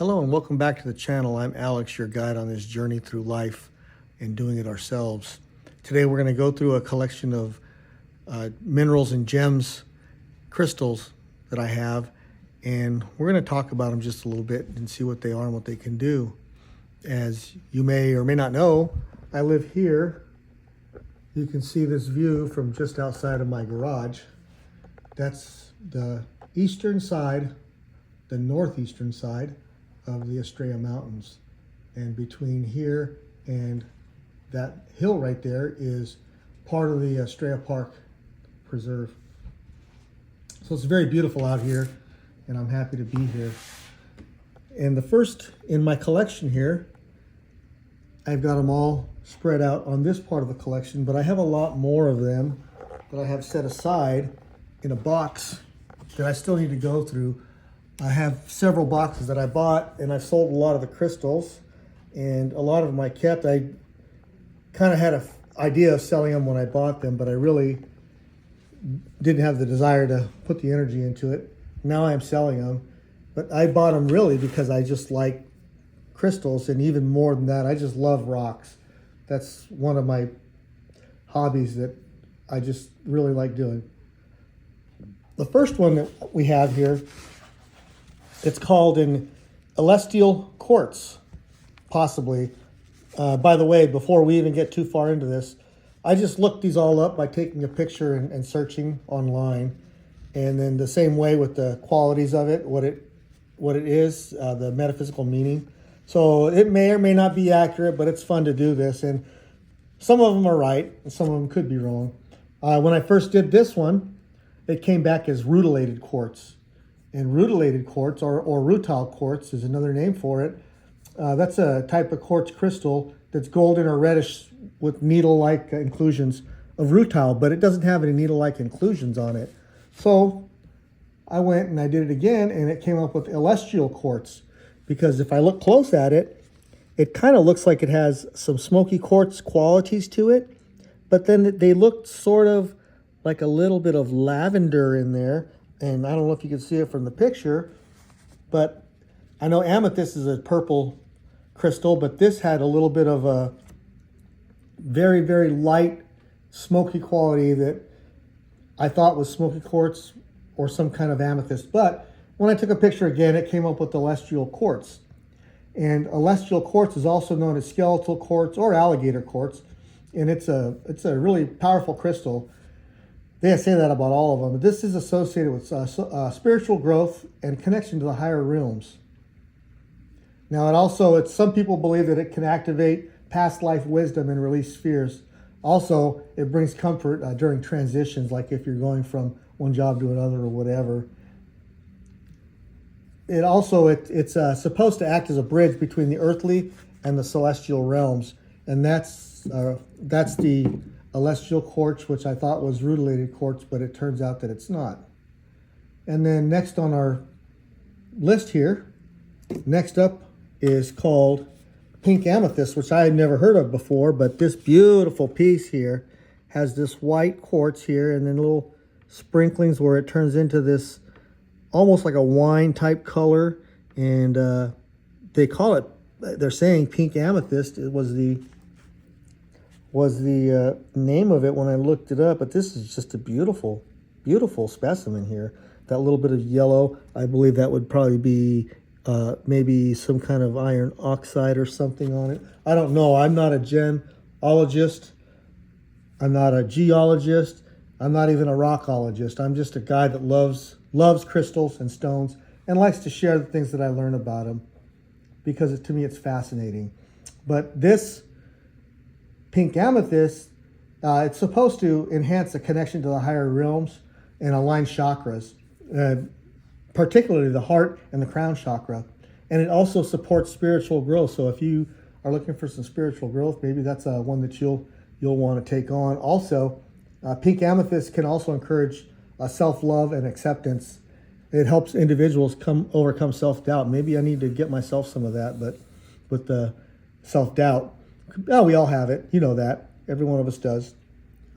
Hello and welcome back to the channel. I'm Alex, your guide on this journey through life and doing it ourselves. Today we're going to go through a collection of minerals and gems, crystals that I have, and we're going to talk about them just a little bit and see what they are and what they can do. As you may or may not know, I live here. You can see this view from just outside of my garage. That's the eastern side, the northeastern side of the Estrella Mountains. And between here and that hill right there is part of the Estrella Park Preserve. So it's very beautiful out here, and I'm happy to be here. And the first in my collection here, I've got them all spread out on this part of the collection, but I have a lot more of them that I have set aside in a box that I still need to go through. I have several boxes that I bought, and I've sold a lot of the crystals, and a lot of them I kept. I kind of had an idea of selling them when I bought them, but I really didn't have the desire to put the energy into it. Now I'm selling them, but I bought them really because I just like crystals, and even more than that, I just love rocks. That's one of my hobbies that I just really like doing. The first one that we have here, it's called an celestial quartz, possibly. By the way, before we even get too far into this, I just looked these all up by taking a picture and searching online. And then the same way with the qualities of it, what it is, the metaphysical meaning. So it may or may not be accurate, but it's fun to do this. And some of them are right, and some of them could be wrong. When I first did this one, it came back as rutilated quartz. And rutilated quartz, or rutile quartz is another name for it. That's a type of quartz crystal that's golden or reddish with needle-like inclusions of rutile, but it doesn't have any needle-like inclusions on it. So I went and I did it again, and it came up with celestial quartz, because if I look close at it, it kind of looks like it has some smoky quartz qualities to it, but then they looked sort of like a little bit of lavender in there. And I don't know if you can see it from the picture, but I know amethyst is a purple crystal, but this had a little bit of a very, very light smoky quality that I thought was smoky quartz or some kind of amethyst. But when I took a picture again, it came up with celestial quartz. And celestial quartz is also known as skeletal quartz or alligator quartz. And it's a really powerful crystal. They say that about all of them. This is associated with spiritual growth and connection to the higher realms. Now, some people believe that it can activate past life wisdom and release fears. Also, it brings comfort during transitions, like if you're going from one job to another or whatever. It's supposed to act as a bridge between the earthly and the celestial realms, and that's the celestial quartz, which I thought was rutilated quartz, but it turns out that it's not. And then next on our list here, next up is called pink amethyst, which I had never heard of before, but this beautiful piece here has this white quartz here and then little sprinklings where it turns into this almost like a wine type color. And they're saying pink amethyst. It was the name of it when I looked it up, but this is just a beautiful, beautiful specimen here. That little bit of yellow, I believe that would probably be maybe some kind of iron oxide or something on it. I don't know. I'm not a gemologist. I'm not a geologist. I'm not even a rockologist. I'm just a guy that loves crystals and stones and likes to share the things that I learn about them, because to me it's fascinating. But this pink amethyst, it's supposed to enhance the connection to the higher realms and align chakras, particularly the heart and the crown chakra. And it also supports spiritual growth. So if you are looking for some spiritual growth, maybe that's one that you'll want to take on. Also, pink amethyst can also encourage self-love and acceptance. It helps individuals overcome self-doubt. Maybe I need to get myself some of that, but with the self-doubt, we all have it. You know that. Every one of us does.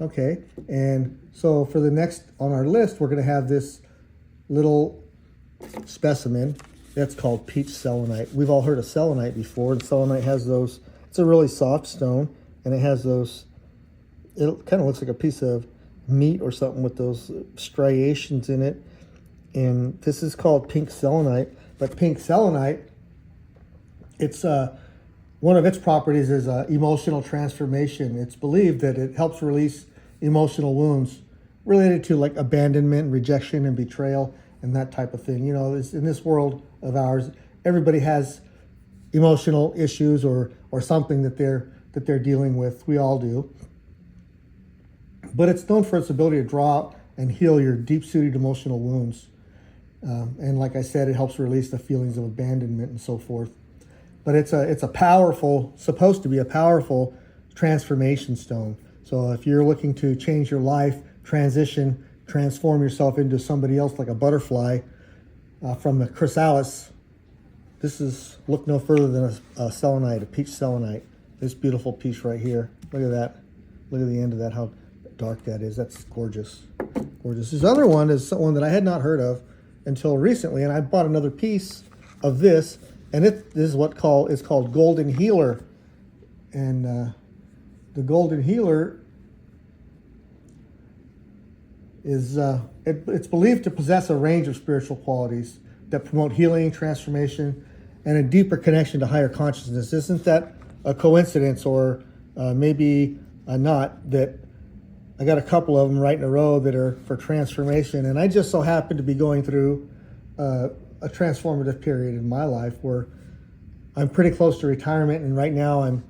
Okay. And so for the next on our list, we're going to have this little specimen. That's called peach selenite. We've all heard of selenite before, and selenite has those, it's a really soft stone, and it has those, it kind of looks like a piece of meat or something with those striations in it. And this is called pink selenite. But pink selenite, it's one of its properties is emotional transformation. It's believed that it helps release emotional wounds related to like abandonment, rejection, and betrayal, and that type of thing. You know, in this world of ours, everybody has emotional issues or something that they're dealing with. We all do. But it's known for its ability to draw out and heal your deep-seated emotional wounds. And like I said, it helps release the feelings of abandonment and so forth. But it's a powerful, supposed to be a powerful transformation stone. So if you're looking to change your life, transition, transform yourself into somebody else like a butterfly from the chrysalis, this is, look no further than a selenite, a peach selenite. This beautiful piece right here. Look at that. Look at the end of that, how dark that is. That's gorgeous. Gorgeous. This other one is one that I had not heard of until recently, and I bought another piece of this, and this is it's called Golden Healer. And the Golden Healer is it's believed to possess a range of spiritual qualities that promote healing, transformation, and a deeper connection to higher consciousness. Isn't that a coincidence, or maybe not, that I got a couple of them right in a row that are for transformation? And I just so happen to be going through a transformative period in my life where I'm pretty close to retirement, and right now I'm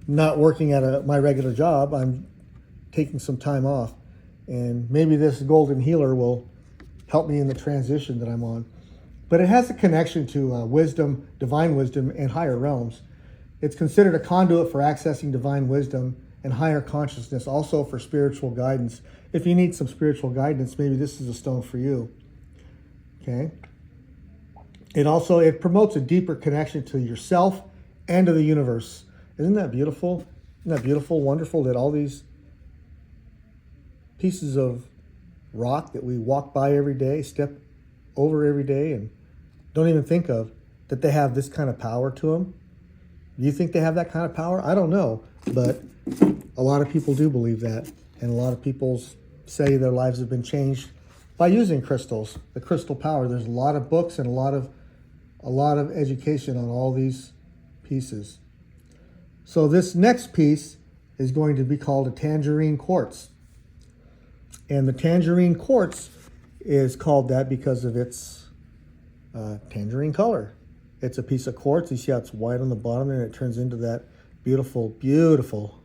not working at my regular job. I'm taking some time off, and maybe this Golden Healer will help me in the transition that I'm on. But it has a connection to wisdom, divine wisdom, and higher realms. It's considered a conduit for accessing divine wisdom and higher consciousness, also for spiritual guidance. If you need some spiritual guidance, maybe this is a stone for you. Okay. It promotes a deeper connection to yourself and to the universe. Isn't that beautiful? Isn't that beautiful, wonderful that all these pieces of rock that we walk by every day, step over every day, and don't even think of, that they have this kind of power to them? Do you think they have that kind of power? I don't know, but a lot of people do believe that, and a lot of people say their lives have been changed by using crystals, the crystal power. There's a lot of books and a lot of education on all these pieces. So this next piece is going to be called a tangerine quartz. And the tangerine quartz is called that because of its tangerine color. It's a piece of quartz. You see how it's white on the bottom, and it turns into that beautiful, beautiful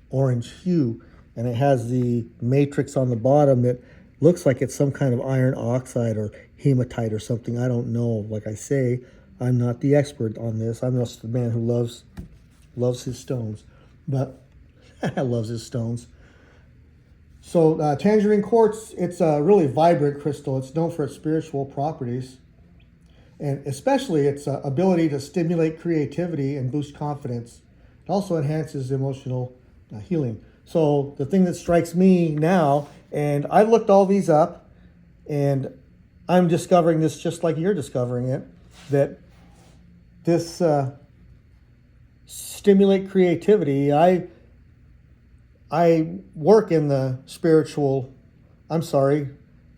orange hue. And it has the matrix on the bottom that looks like it's some kind of iron oxide or hematite or something. I don't know. Like I say, I'm not the expert on this. I'm just the man who loves his stones. But loves his stones. So tangerine quartz, it's a really vibrant crystal. It's known for its spiritual properties, and especially its ability to stimulate creativity and boost confidence. It also enhances emotional healing. So the thing that strikes me now, and I looked all these up, and I'm discovering this just like you're discovering it, that this stimulate creativity. I work in the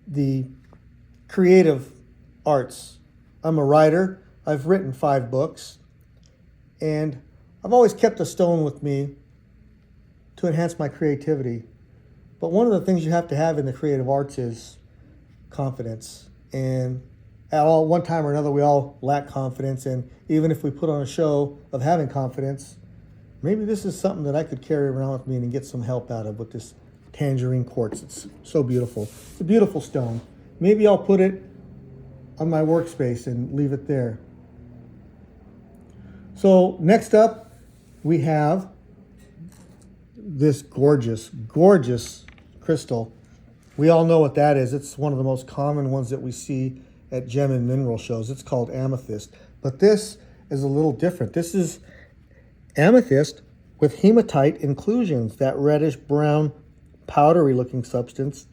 the creative arts. I'm a writer. I've written 5 books, and I've always kept a stone with me to enhance my creativity. But one of the things you have to have in the creative arts is confidence. And at one time or another, we all lack confidence. And even if we put on a show of having confidence, maybe this is something that I could carry around with me and get some help out of with this tangerine quartz. It's so beautiful. It's a beautiful stone. Maybe I'll put it on my workspace and leave it there. So next up, we have this gorgeous, gorgeous crystal. We all know what that is. It's one of the most common ones that we see at gem and mineral shows. It's called amethyst. But this is a little different. This is amethyst with hematite inclusions, that reddish brown powdery looking substance.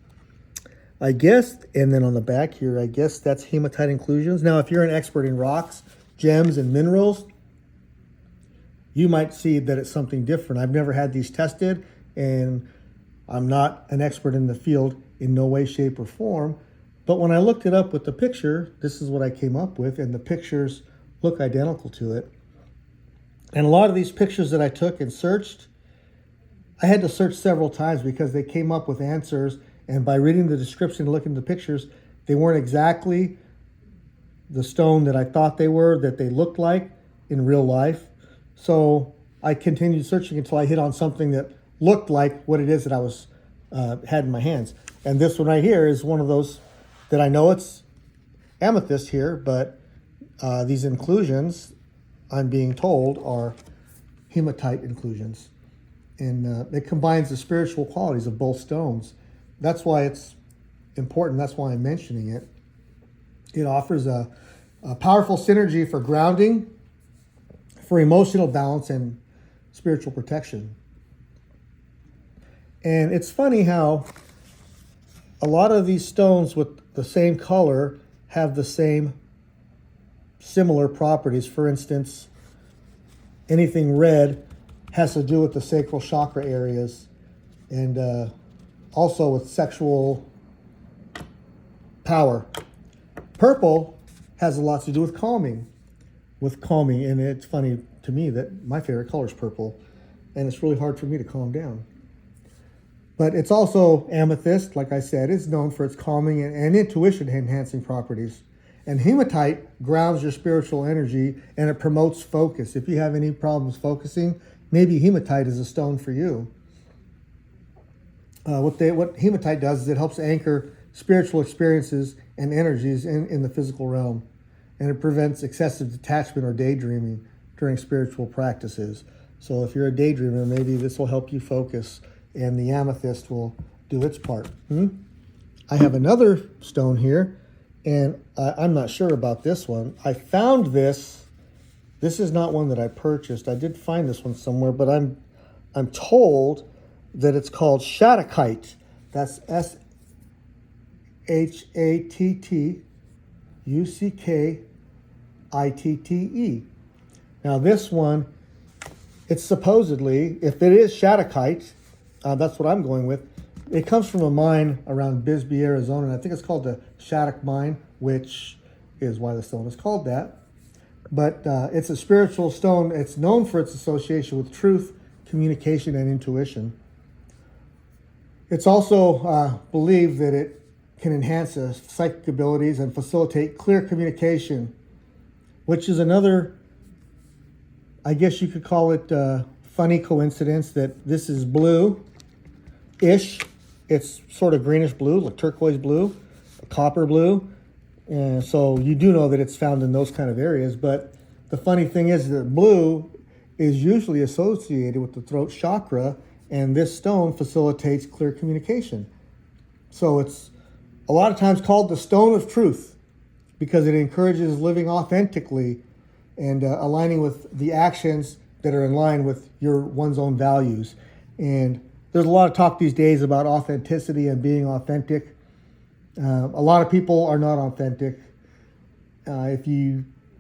I guess, and then on the back here, I guess that's hematite inclusions. Now, if you're an expert in rocks, gems, and minerals, you might see that it's something different. I've never had these tested, and I'm not an expert in the field in no way, shape, or form. But when I looked it up with the picture, this is what I came up with, and the pictures look identical to it. And a lot of these pictures that I took and searched, I had to search several times because they came up with answers, and by reading the description and looking at the pictures, they weren't exactly the stone that I thought they were, that they looked like in real life. So I continued searching until I hit on something that looked like what it is that I was had in my hands. And this one right here is one of those that I know it's amethyst here, but these inclusions, I'm being told, are hematite inclusions. And it combines the spiritual qualities of both stones. That's why it's important. That's why I'm mentioning it. It offers a powerful synergy for grounding, for emotional balance, and spiritual protection. And it's funny how a lot of these stones with the same color have the same similar properties. For instance, anything red has to do with the sacral chakra areas, and also with sexual power. Purple has a lot to do with calming. And it's funny to me that my favorite color is purple, and it's really hard for me to calm down. But it's also amethyst, like I said, is known for its calming and intuition enhancing properties. And hematite grounds your spiritual energy, and it promotes focus. If you have any problems focusing, maybe hematite is a stone for you. What hematite does is it helps anchor spiritual experiences and energies in the physical realm, and it prevents excessive detachment or daydreaming during spiritual practices. So if you're a daydreamer, maybe this will help you focus, and the amethyst will do its part. I have another stone here, and I'm not sure about this one. I found this. This is not one that I purchased. I did find this one somewhere, but I'm told that it's called Shattokite. That's SHATTUCKITTE. Now this one, it's supposedly, if it is Shattokite, that's what I'm going with. It comes from a mine around Bisbee, Arizona, and I think it's called the Shattuck Mine, which is why the stone is called that. But it's a spiritual stone. It's known for its association with truth, communication, and intuition. It's also believed that it can enhance psychic abilities and facilitate clear communication, which is another, I guess you could call it funny coincidence that this is blue-ish. It's sort of greenish blue, like turquoise blue, copper blue. And so you do know that it's found in those kind of areas. But the funny thing is that blue is usually associated with the throat chakra, and this stone facilitates clear communication. So it's a lot of times called the stone of truth because it encourages living authentically and aligning with the actions that are in line with one's own values. And there's a lot of talk these days about authenticity and being authentic. A lot of people are not authentic.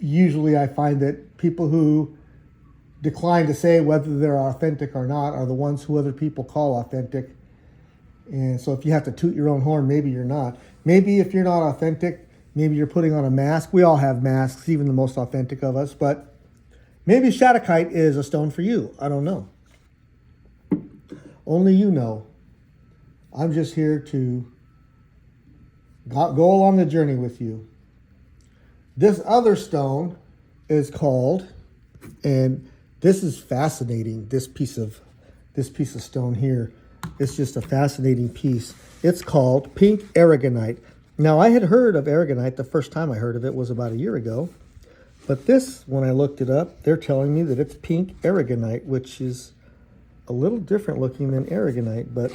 Usually I find that people who decline to say whether they're authentic or not are the ones who other people call authentic. And so if you have to toot your own horn, maybe you're not. Maybe if you're not authentic, maybe you're putting on a mask. We all have masks, even the most authentic of us. But maybe Shattokite is a stone for you. I don't know. Only you know. I'm just here to go along the journey with you. This other stone is called, and this is fascinating, this piece of stone here. It's just a fascinating piece. It's called pink aragonite. Now, I had heard of aragonite. The first time I heard of it was about a year ago. But this, when I looked it up, they're telling me that it's pink aragonite, which is a little different looking than aragonite. But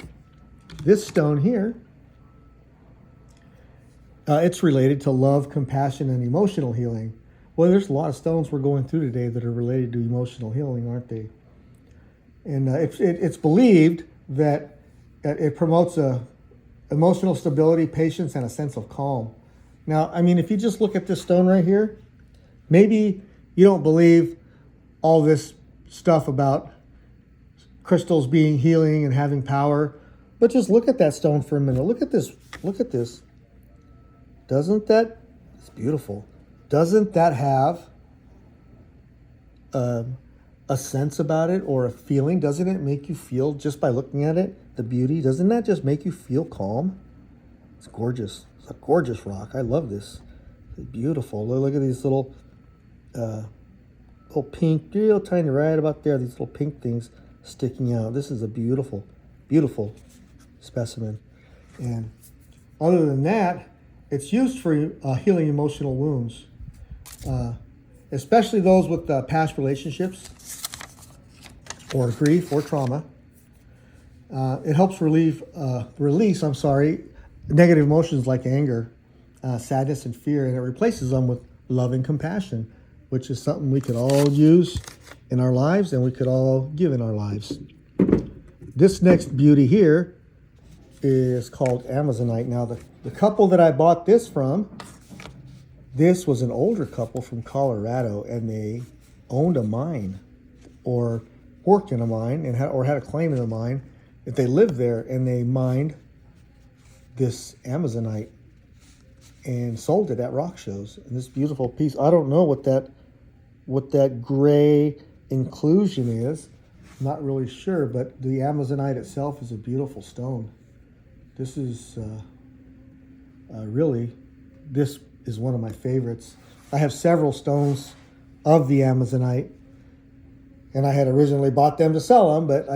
this stone here, it's related to love, compassion, and emotional healing. Well, there's a lot of stones we're going through today that are related to emotional healing, aren't they? And it's believed that it promotes a emotional stability, patience, and a sense of calm. Now, I mean, if you just look at this stone right here, maybe you don't believe all this stuff about crystals being healing and having power, but just look at that stone for a minute. Look at this. Look at this. Doesn't that, it's beautiful. Doesn't that have a sense about it or a feeling? Doesn't it make you feel, just by looking at it, the beauty? Doesn't that just make you feel calm? It's gorgeous. It's a gorgeous rock. I love this. It's beautiful. Look at these little pink, real tiny, right about there, these little pink things sticking out. This is a beautiful, beautiful specimen. And other than that, it's used for healing emotional wounds, especially those with past relationships or grief or trauma. It helps release negative emotions like anger, sadness, and fear, and it replaces them with love and compassion, which is something we could all use in our lives and we could all give in our lives. This next beauty here is called Amazonite. Now, the couple that I bought this from, this was an older couple from Colorado, and they owned a mine or worked in a mine and had a claim in a mine. If they lived there, and they mined this Amazonite and sold it at rock shows. And this beautiful piece, I don't know what that gray inclusion is. I'm not really sure, but the Amazonite itself is a beautiful stone. This is this is one of my favorites. I have several stones of the Amazonite, and I had originally bought them to sell them, but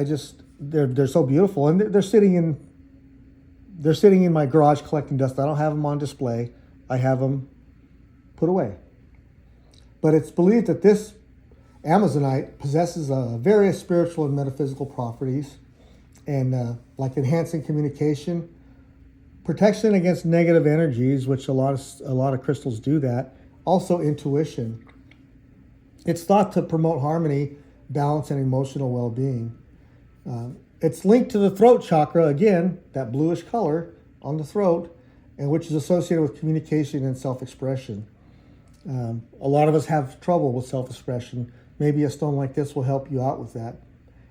they're so beautiful, and they're sitting in my garage collecting dust. I don't have them on display. I have them put away. But it's believed that this Amazonite possesses various spiritual and metaphysical properties, and like enhancing communication, protection against negative energies, which a lot of crystals do that. Also, intuition. It's thought to promote harmony, balance, and emotional well-being. It's linked to the throat chakra, again, that bluish color on the throat, and which is associated with communication and self-expression. A lot of us have trouble with self-expression. Maybe a stone like this will help you out with that.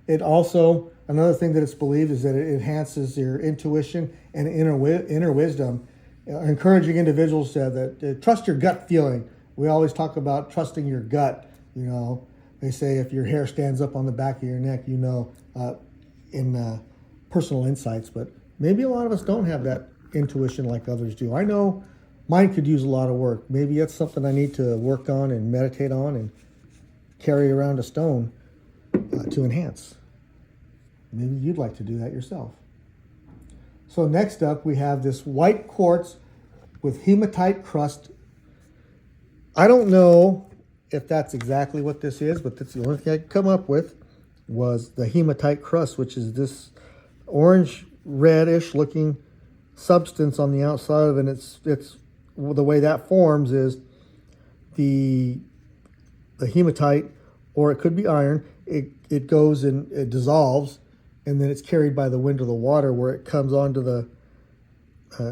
It also, another thing that it's believed is that it enhances your intuition and inner wisdom, encouraging individuals that trust your gut feeling. We always talk about trusting your gut. You know, they say if your hair stands up on the back of your neck, you know, in personal insights. But maybe a lot of us don't have that intuition like others do. I know mine could use a lot of work. Maybe that's something I need to work on and meditate on and carry around a stone to enhance. Maybe you'd like to do that yourself. So next up, we have this white quartz with hematite crust. I don't know if that's exactly what this is, but that's the only thing I could come up with was the hematite crust, which is this orange reddish looking substance on the outside of it. And it's the way that forms is the hematite, or it could be iron. It goes and it dissolves, and then it's carried by the wind or the water, where it comes onto the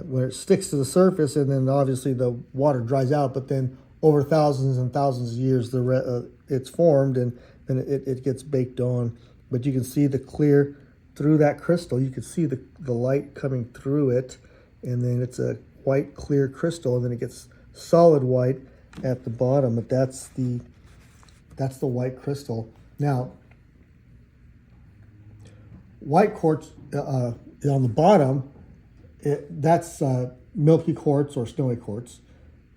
when it sticks to the surface, and then obviously the water dries out. But then over thousands and thousands of years, it's formed, and then it gets baked on. But you can see the clear through that crystal. You can see the light coming through it, and then it's a white clear crystal, and then it gets solid white at the bottom. But that's the white crystal. Now, white quartz on the bottom, that's milky quartz or snowy quartz.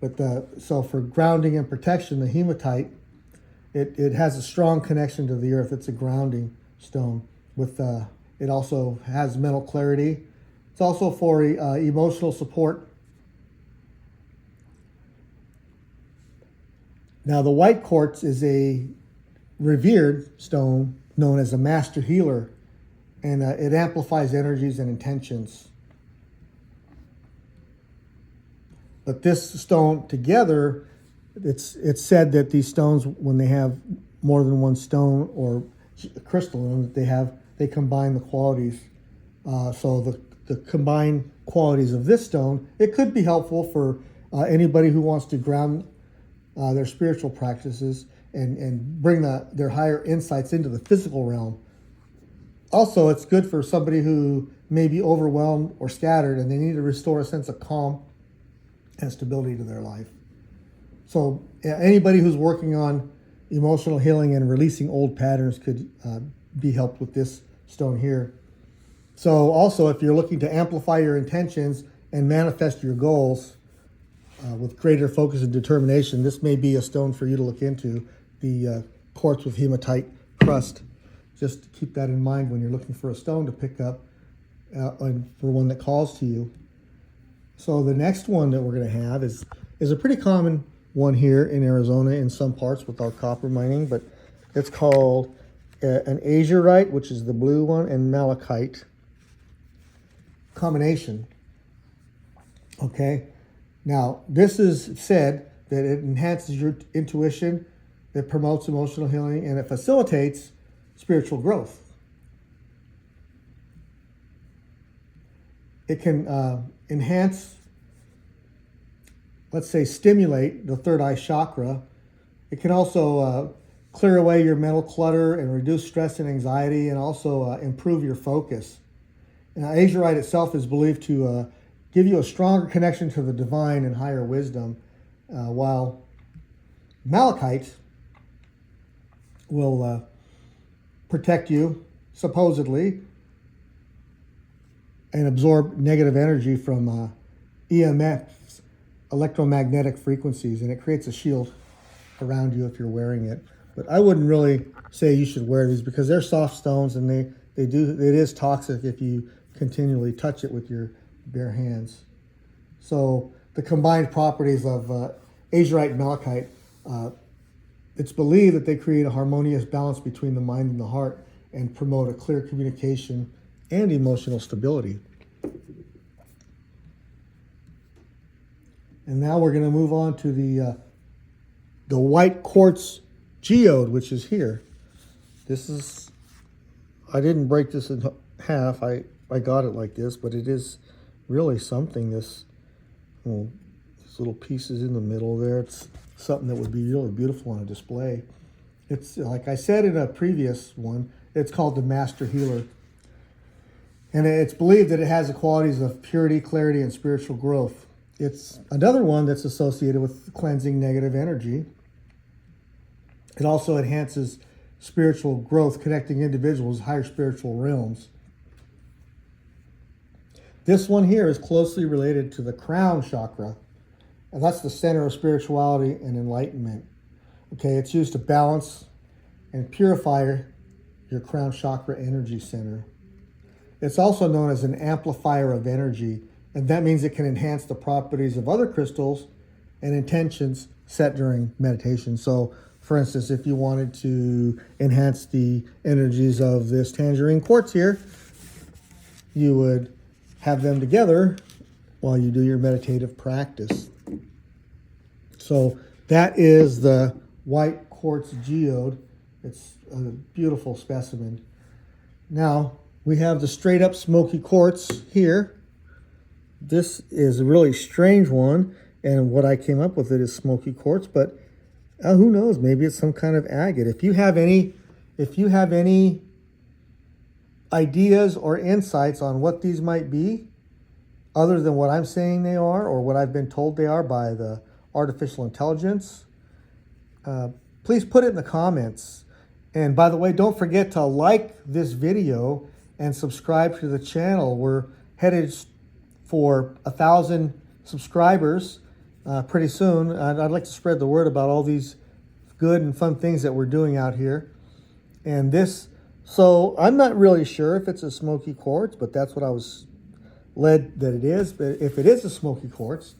But so for grounding and protection, the hematite, it has a strong connection to the earth. It's a grounding stone. It also has mental clarity. It's also for emotional support. Now, the white quartz is a revered stone known as a master healer, and it amplifies energies and intentions. But this stone together, it's said that these stones, when they have more than one stone or crystal in them, they combine the qualities. So the combined qualities of this stone, it could be helpful for anybody who wants to ground their spiritual practices and bring their higher insights into the physical realm. Also, it's good for somebody who may be overwhelmed or scattered and they need to restore a sense of calm and stability to their life. So anybody who's working on emotional healing and releasing old patterns could be helped with this stone here. So also, if you're looking to amplify your intentions and manifest your goals with greater focus and determination, this may be a stone for you to look into, the quartz with hematite crust. Just keep that in mind when you're looking for a stone to pick up and for one that calls to you. So the next one that we're going to have is a pretty common one here in Arizona in some parts with our copper mining, but it's called an azurite, which is the blue one, and malachite combination. Okay, now this is said that it enhances your intuition, it promotes emotional healing, and it facilitates spiritual growth. It can enhance, let's say, stimulate the third eye chakra. It can also clear away your mental clutter and reduce stress and anxiety, and also improve your focus. Now, azurite itself is believed to give you a stronger connection to the divine and higher wisdom, while malachite will protect you, supposedly, and absorb negative energy from EMFs, electromagnetic frequencies, and it creates a shield around you if you're wearing it. But I wouldn't really say you should wear these because they're soft stones, and it is toxic if you continually touch it with your bare hands. So the combined properties of azurite and malachite, it's believed that they create a harmonious balance between the mind and the heart and promote a clear communication and emotional stability. And now we're going to move on to the white quartz geode, which is here. This is, I didn't break this in half. I got it like this, but it is really something. This little pieces in the middle there. It's something that would be really beautiful on a display. It's, like I said in a previous one, it's called the Master Healer. And it's believed that it has the qualities of purity, clarity, and spiritual growth. It's another one that's associated with cleansing negative energy. It also enhances spiritual growth, connecting individuals to higher spiritual realms. This one here is closely related to the crown chakra, and that's the center of spirituality and enlightenment. Okay, it's used to balance and purify your crown chakra energy center. It's also known as an amplifier of energy, and that means it can enhance the properties of other crystals and intentions set during meditation. So, for instance, if you wanted to enhance the energies of this tangerine quartz here, you would have them together while you do your meditative practice. So that is the white quartz geode. It's a beautiful specimen. Now we have the straight up smoky quartz here. This is a really strange one, and what I came up with it is smoky quartz, but who knows, maybe it's some kind of agate. If you have any ideas or insights on what these might be, other than what I'm saying they are or what I've been told they are by the artificial intelligence, please put it in the comments. And by the way, don't forget to like this video and subscribe to the channel. We're headed for 1,000 subscribers pretty soon. I'd like to spread the word about all these good and fun things that we're doing out here. And this, so I'm not really sure if it's a smoky quartz, but that's what I was led that it is. But if it is a smoky quartz,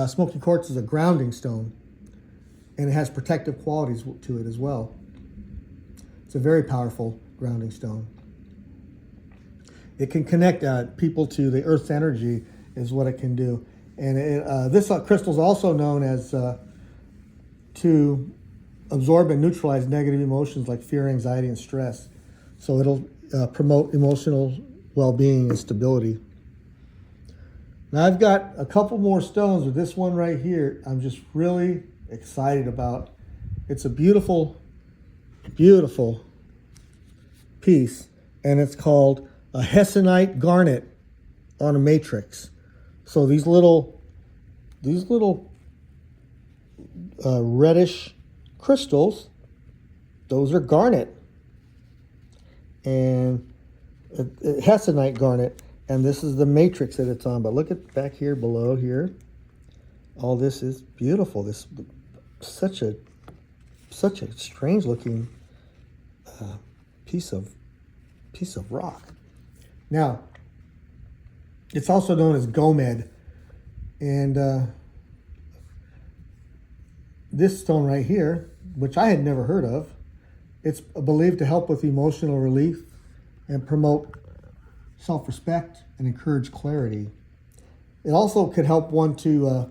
smoky quartz is a grounding stone, and it has protective qualities to it as well. It's a very powerful grounding stone. It can connect people to the Earth's energy is what it can do. And this crystal is also known as to absorb and neutralize negative emotions like fear, anxiety, and stress. So it'll promote emotional well-being and stability. Now I've got a couple more stones, but this one right here, I'm just really excited about. It's a beautiful, beautiful piece, and it's called a Hessonite garnet on a matrix. So these little reddish crystals, those are garnet, and Hessonite garnet, and this is the matrix that it's on. But look at back here below here, all this is beautiful. This such a strange looking piece of rock. Now, it's also known as Gomed, and this stone right here, which I had never heard of, it's believed to help with emotional relief and promote self-respect and encourage clarity. It also could help one to,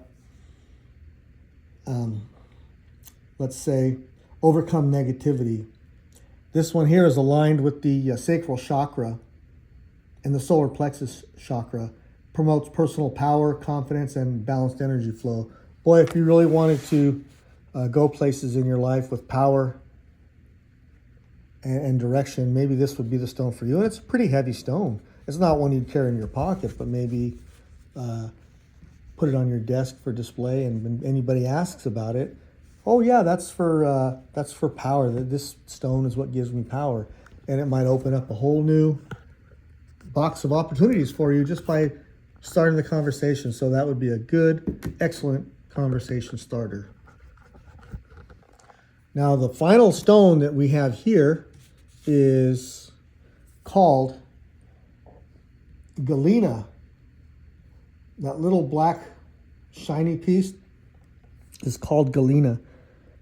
let's say, overcome negativity. This one here is aligned with the sacral chakra and the solar plexus chakra. Promotes personal power, confidence, and balanced energy flow. Boy, if you really wanted to go places in your life with power and direction, maybe this would be the stone for you. And it's a pretty heavy stone. It's not one you'd carry in your pocket, but maybe put it on your desk for display, and when anybody asks about it, oh yeah, that's for power. This stone is what gives me power. And it might open up a whole new box of opportunities for you just by starting the conversation. So that would be a good, excellent conversation starter. Now the final stone that we have here is called galena. That little black shiny piece is called galena,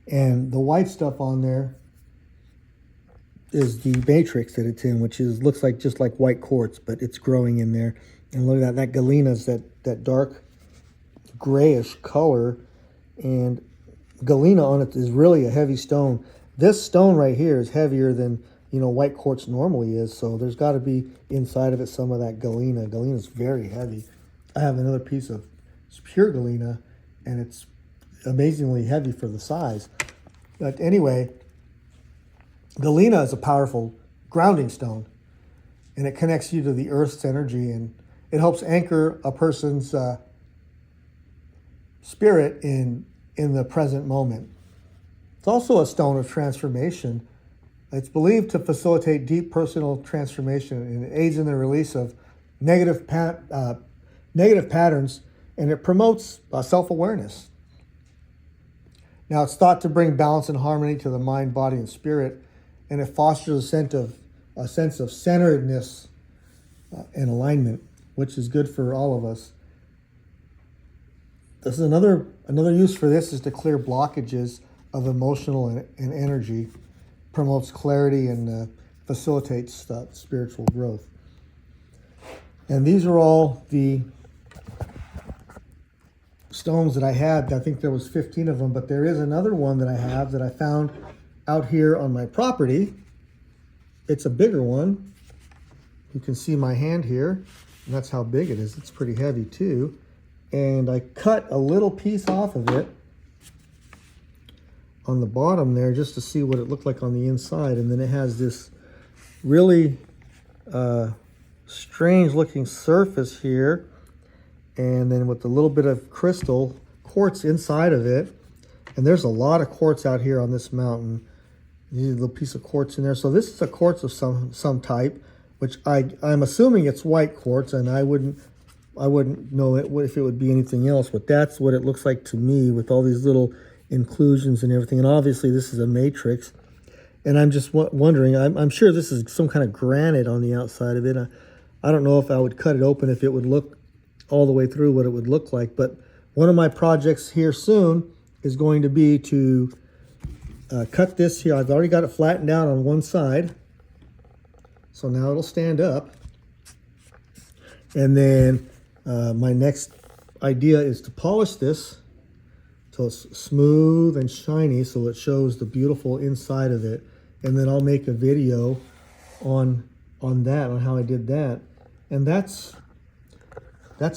and the white stuff on there is the matrix that it's in, which is looks like just like white quartz, but it's growing in there. And look at that, that galena is that dark grayish color, and galena on it is really a heavy stone. This stone right here is heavier than, you know, white quartz normally is, so there's got to be inside of it some of that galena. Galena is very heavy. I have another piece of pure galena, and it's amazingly heavy for the size. But anyway, galena is a powerful grounding stone, and it connects you to the earth's energy, and it helps anchor a person's spirit in the present moment. It's also a stone of transformation. It's believed to facilitate deep personal transformation, and it aids in the release of negative patterns, and it promotes self-awareness. Now, it's thought to bring balance and harmony to the mind, body, and spirit, and it fosters a sense of centeredness and alignment, which is good for all of us. This is another use for this is to clear blockages of emotional and energy, promotes clarity, and facilitates spiritual growth. And these are all the stones that I had. I think there was 15 of them, but there is another one that I have that I found out here on my property. It's a bigger one. You can see my hand here, and that's how big it is. It's pretty heavy too. And I cut a little piece off of it on the bottom there just to see what it looked like on the inside. And then it has this really strange looking surface here, and then with a little bit of crystal quartz inside of it. And there's a lot of quartz out here on this mountain. There's a little piece of quartz in there. So this is a quartz of some type, which I'm assuming it's white quartz, and I wouldn't know if it would be anything else, but that's what it looks like to me with all these little inclusions and everything. And obviously this is a matrix, and I'm just wondering, I'm sure this is some kind of granite on the outside of it. I don't know if I would cut it open, if it would look all the way through what it would look like, but one of my projects here soon is going to be to cut this here. I've already got it flattened out on one side, so now it'll stand up. And then my next idea is to polish this so it's smooth and shiny, so it shows the beautiful inside of it. And then I'll make a video on that, on how I did that. And that's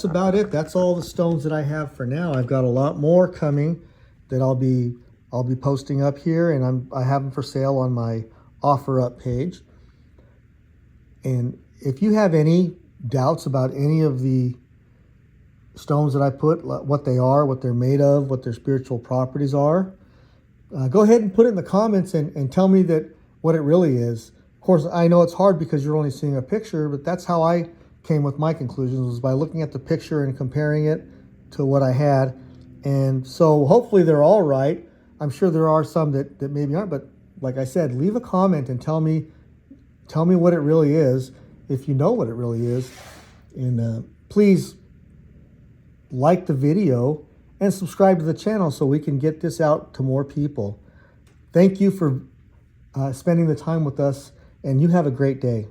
about it. That's all the stones that I have for now. I've got a lot more coming that I'll be posting up here, and I have them for sale on my OfferUp page. And if you have any doubts about any of the stones that I put, what they are, what they're made of, what their spiritual properties are, go ahead and put it in the comments and tell me that what it really is. Of course, I know it's hard because you're only seeing a picture, but that's how I came with my conclusions, was by looking at the picture and comparing it to what I had. And so hopefully they're all right. I'm sure there are some that maybe aren't, but like I said, leave a comment and tell me what it really is, if you know what it really is. And please like the video and subscribe to the channel so we can get this out to more people. Thank you for spending the time with us, and you have a great day.